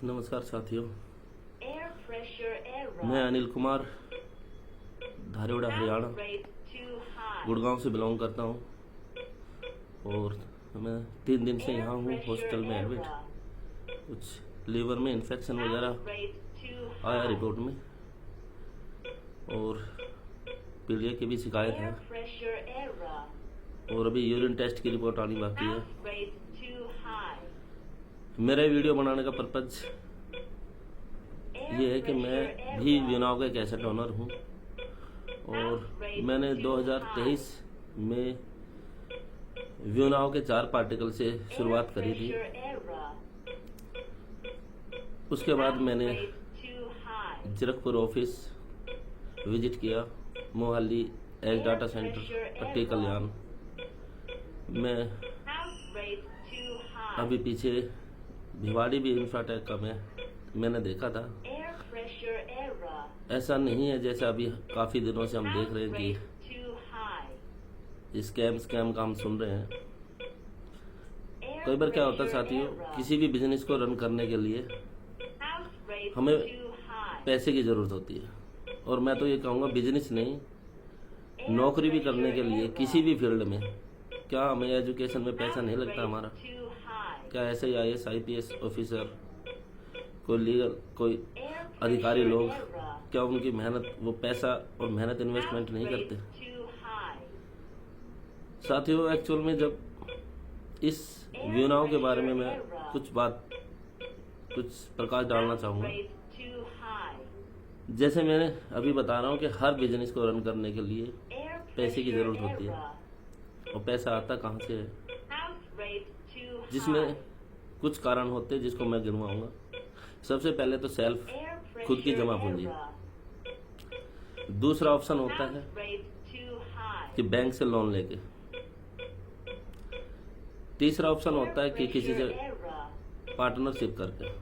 नमस्कार साथियों, मैं अनिल कुमार धारीवाड़ा हरियाणा गुड़गांव से बिलोंग करता हूँ और मैं 3 दिन से यहाँ हूँ हॉस्पिटल में एडमिट। कुछ लीवर में इन्फेक्शन वगैरह आया रिपोर्ट में और पीलिया की भी शिकायत है और अभी यूरिन टेस्ट की रिपोर्ट आनी बाकी है। मेरा वीडियो बनाने का पर्पज ये है कि मैं भी व्यूनाव का एक एसेट ओनर हूँ और मैंने 2023 में व्यूनाव के 4 पार्टिकल से शुरुआत करी थी। उसके बाद मैंने जीरकपुर ऑफिस विजिट किया, मोहाली एज डाटा सेंटर पट्टी कल्याण। मैं अभी पीछे भिवाड़ी भी इंफ्राटेक का मैंने देखा था। ऐसा नहीं है जैसा अभी काफ़ी दिनों से हम देख रहे हैं कि स्कैम का हम सुन रहे हैं। कई बार क्या होता है साथियों, किसी भी बिजनेस को रन करने के लिए हमें पैसे की ज़रूरत होती है और मैं तो ये कहूँगा बिजनेस नहीं, नौकरी भी करने के लिए किसी भी फील्ड में क्या हमें एजुकेशन में पैसा नहीं लगता हमारा? क्या ऐसे ही IAS IPS ऑफिसर, कोई लीगल, कोई अधिकारी लोग, क्या उनकी मेहनत, वो पैसा और मेहनत इन्वेस्टमेंट नहीं करते? साथियों, एक्चुअल में जब इस व्यूनाव के बारे में मैं कुछ प्रकाश डालना चाहूँगा। जैसे मैंने अभी बता रहा हूँ कि हर बिजनेस को रन करने के लिए पैसे की ज़रूरत होती है और पैसा आता कहाँ से है, जिसमें कुछ कारण होते हैं जिसको मैं गिनवाऊंगा। सबसे पहले तो सेल्फ, खुद की जमा पूंजी। दूसरा ऑप्शन होता है कि बैंक से लोन लेके। तीसरा ऑप्शन होता है कि किसी से पार्टनरशिप करके।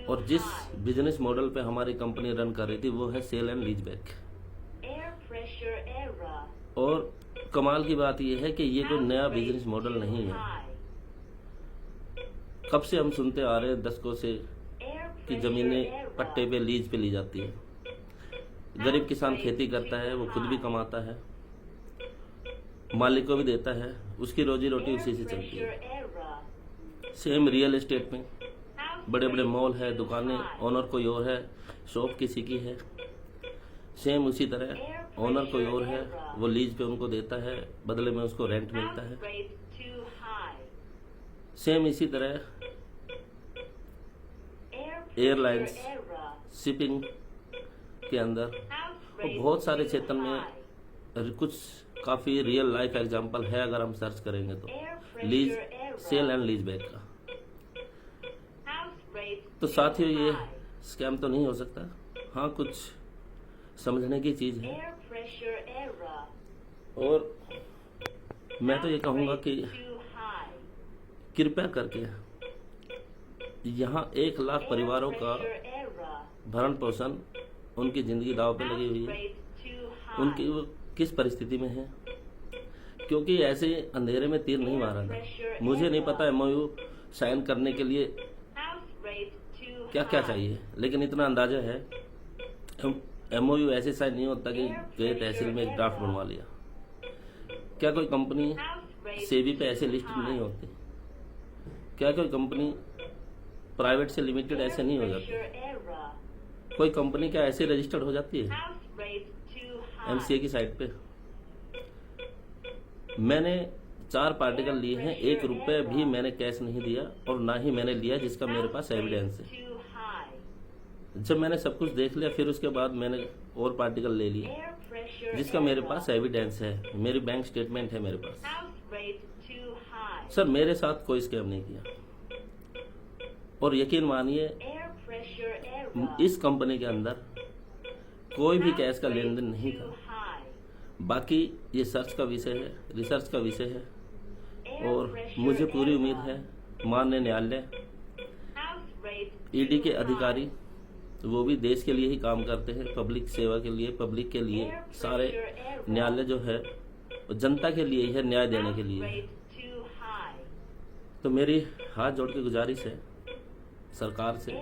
और जिस बिजनेस मॉडल पे हमारी कंपनी रन कर रही थी वो है सेल एंड लीज बैक। और कमाल की बात यह है कि ये कोई नया बिजनेस मॉडल नहीं है। कब से हम सुनते आ रहे हैं दशकों से कि जमीनें पट्टे पे लीज पे ली जाती है। गरीब किसान खेती करता है, वो खुद भी कमाता है, मालिक को भी देता है, उसकी रोजी रोटी उसी से चलती है। सेम रियल एस्टेट में बड़े बड़े मॉल है, दुकानें, ओनर कोई और है, शॉप किसी की है। सेम उसी तरह ओनर कोई और है, वो लीज पे उनको देता है, बदले में उसको रेंट मिलता है। सेम इसी तरह एयरलाइंस, शिपिंग के अंदर और बहुत सारे क्षेत्र में कुछ काफ़ी रियल लाइफ एग्जांपल है। अगर हम सर्च करेंगे तो lease, sale and lease back का। तो साथियों, ये स्कैम तो नहीं हो सकता। हाँ, कुछ समझने की चीज़ है और मैं तो ये कहूँगा कि कृपया करके यहाँ 1 लाख परिवारों का भरण पोषण, उनकी ज़िंदगी दांव पे लगी हुई है। उनकी वो किस परिस्थिति में है, क्योंकि ऐसे अंधेरे में तीर नहीं मारा था। मुझे नहीं पता MOU साइन करने के लिए क्या क्या चाहिए, लेकिन इतना अंदाजा है MOU ऐसे साइन नहीं होता कि गए तहसील में एक ड्राफ्ट बनवा लिया। क्या कोई कंपनी सेबी पे ऐसे लिस्टेड नहीं होती? क्या कोई कंपनी प्राइवेट से लिमिटेड ऐसे नहीं हो जाती? कोई कंपनी क्या ऐसे रजिस्टर्ड हो जाती है MCA की साइट पे? मैंने 4 पार्टिकल लिए हैं, 1 रुपये भी मैंने कैश नहीं दिया और ना ही मैंने लिया जिसका मेरे पास एविडेंस है। जब मैंने सब कुछ देख लिया, फिर उसके बाद मैंने और पार्टिकल ले लिए जिसका मेरे पास एविडेंस है, मेरी बैंक स्टेटमेंट है मेरे पास। सर, मेरे साथ कोई स्कैम नहीं किया और यकीन मानिए इस कंपनी के अंदर कोई भी कैश का लेन देन नहीं था। बाकी ये सर्च का विषय है, रिसर्च का विषय है और मुझे पूरी उम्मीद है माननीय न्यायालय, ED के अधिकारी, वो भी देश के लिए ही काम करते हैं, पब्लिक सेवा के लिए, पब्लिक के लिए। सारे न्यायालय जो है जनता के लिए ही है, न्याय देने के लिए। तो मेरी हाथ जोड़ के गुजारिश है सरकार से,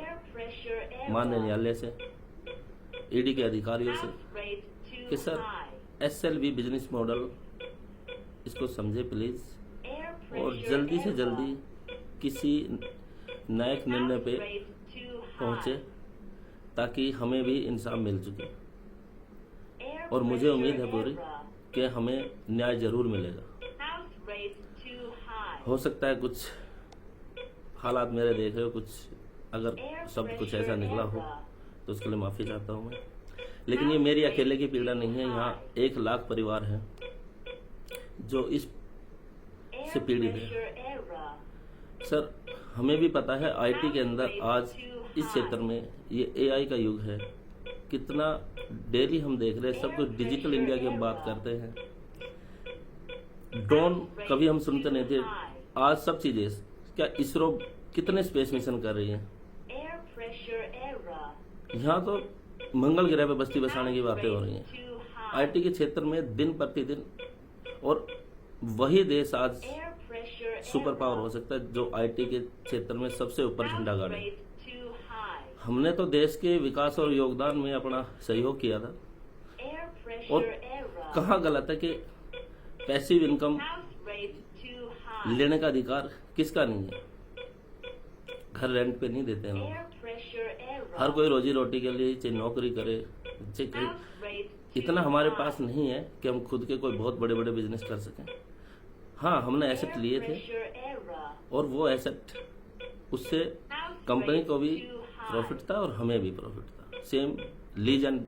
माननीय न्यायालय से, ईडी के अधिकारियों से कि सर SLV बिजनेस मॉडल इसको समझे प्लीज, और जल्दी से जल्दी किसी न्यायिक निर्णय पे पहुंचे ताकि हमें भी इंसाफ मिल सके। और मुझे उम्मीद है पूरी कि हमें न्याय जरूर मिलेगा। हो सकता है कुछ हालात मेरे देख रहे हो, कुछ अगर सब कुछ ऐसा निकला हो तो उसके लिए माफ़ी चाहता हूँ मैं। लेकिन ये मेरी अकेले की पीड़ा नहीं है, यहाँ 1 लाख परिवार हैं जो इस से पीड़ित है। सर हमें भी पता है IT के अंदर आज इस क्षेत्र में ये AI का युग है, कितना डेली हम देख रहे हैं, सब कुछ डिजिटल इंडिया की हम बात करते हैं। ड्रोन कभी हम सुनते नहीं थे, आज सब चीजें, क्या इसरो कितने स्पेस मिशन कर रही है, यहाँ तो मंगल ग्रह पे बस्ती बसाने की बातें हो रही हैं। IT के क्षेत्र में दिन प्रतिदिन, और वही देश आज सुपर पावर हो सकता है जो IT के क्षेत्र में सबसे ऊपर झंडा गाड़े। हमने तो देश के विकास और योगदान में अपना सहयोग किया था, और कहाँ गलत है कि पैसिव इनकम लेने का अधिकार किसका नहीं है। घर रेंट पे नहीं देते हैं लोग, हर कोई रोजी रोटी के लिए चाहे नौकरी करे, चाहे इतना हमारे पास नहीं है कि हम खुद के कोई बहुत बड़े बड़े बिजनेस कर सकें। हाँ, हमने एसेट लिए थे और वो एसेट, उससे कंपनी को भी प्रॉफिट था और हमें भी प्रॉफिट था। Same lease and